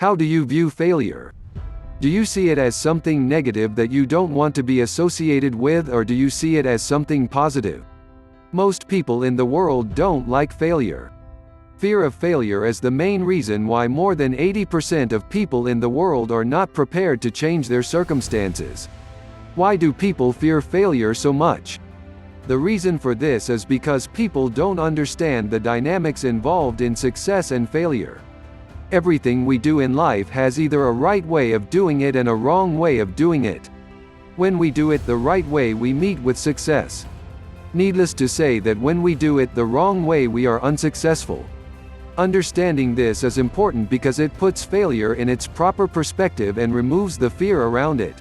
How do you view failure? Do you see it as something negative that you don't want to be associated with, or do you see it as something positive? Most people in the world don't like failure. Fear of failure is the main reason why more than 80% of people in the world are not prepared to change their circumstances. Why do people fear failure so much? The reason for this is because people don't understand the dynamics involved in success and failure. Everything we do in life has either a right way of doing it and a wrong way of doing it. When we do it the right way, we meet with success. Needless to say that when we do it the wrong way, we are unsuccessful. Understanding this is important because it puts failure in its proper perspective and removes the fear around it.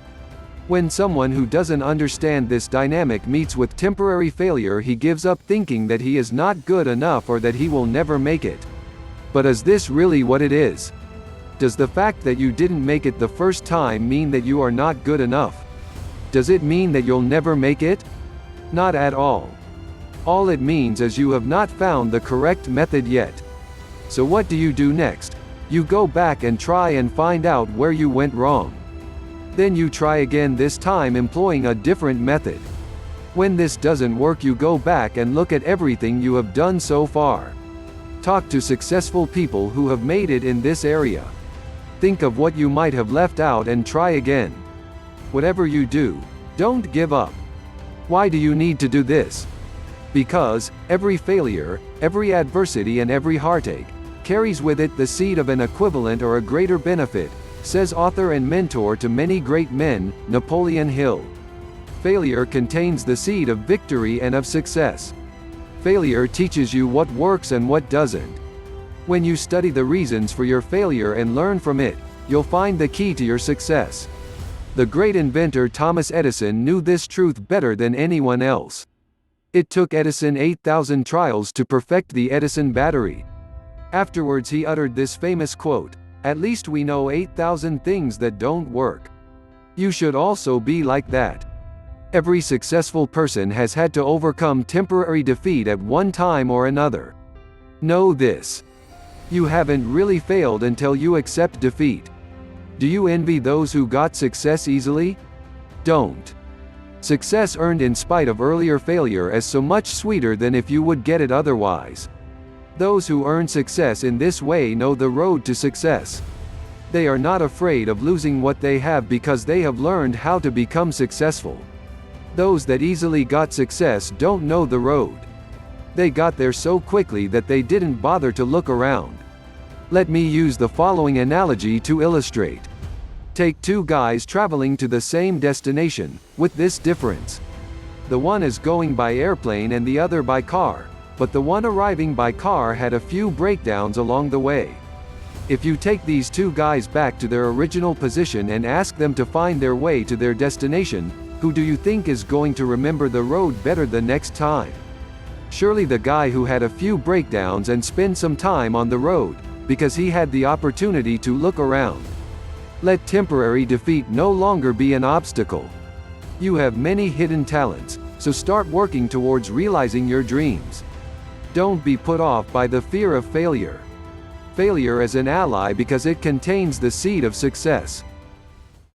When someone who doesn't understand this dynamic meets with temporary failure, he gives up thinking that he is not good enough or that he will never make it. But is this really what it is? Does the fact that you didn't make it the first time mean that you are not good enough? Does it mean that you'll never make it? Not at all. All it means is you have not found the correct method yet. So what do you do next? You go back and try and find out where you went wrong. Then you try again, this time employing a different method. When this doesn't work, you go back and look at everything you have done so far. Talk to successful people who have made it in this area. Think of what you might have left out and try again. Whatever you do, don't give up. Why do you need to do this? Because every failure, every adversity, and every heartache carries with it the seed of an equivalent or a greater benefit, says author and mentor to many great men, Napoleon Hill. Failure contains the seed of victory and of success. Failure teaches you what works and what doesn't. When you study the reasons for your failure and learn from it, you'll find the key to your success. The great inventor Thomas Edison knew this truth better than anyone else. It took Edison 8,000 trials to perfect the Edison battery. Afterwards he uttered this famous quote, "At least we know 8,000 things that don't work." You should also be like that. Every successful person has had to overcome temporary defeat at one time or another. Know this. You haven't really failed until you accept defeat. Do you envy those who got success easily? Don't. Success earned in spite of earlier failure is so much sweeter than if you would get it otherwise. Those who earn success in this way know the road to success. They are not afraid of losing what they have because they have learned how to become successful. Those that easily got success don't know the road. They got there so quickly that they didn't bother to look around. Let me use the following analogy to illustrate. Take two guys traveling to the same destination, with this difference. The one is going by airplane and the other by car, but the one arriving by car had a few breakdowns along the way. If you take these two guys back to their original position and ask them to find their way to their destination, who do you think is going to remember the road better the next time? Surely the guy who had a few breakdowns and spent some time on the road, because he had the opportunity to look around. Let temporary defeat no longer be an obstacle. You have many hidden talents, so start working towards realizing your dreams. Don't be put off by the fear of failure. Failure is an ally because it contains the seed of success.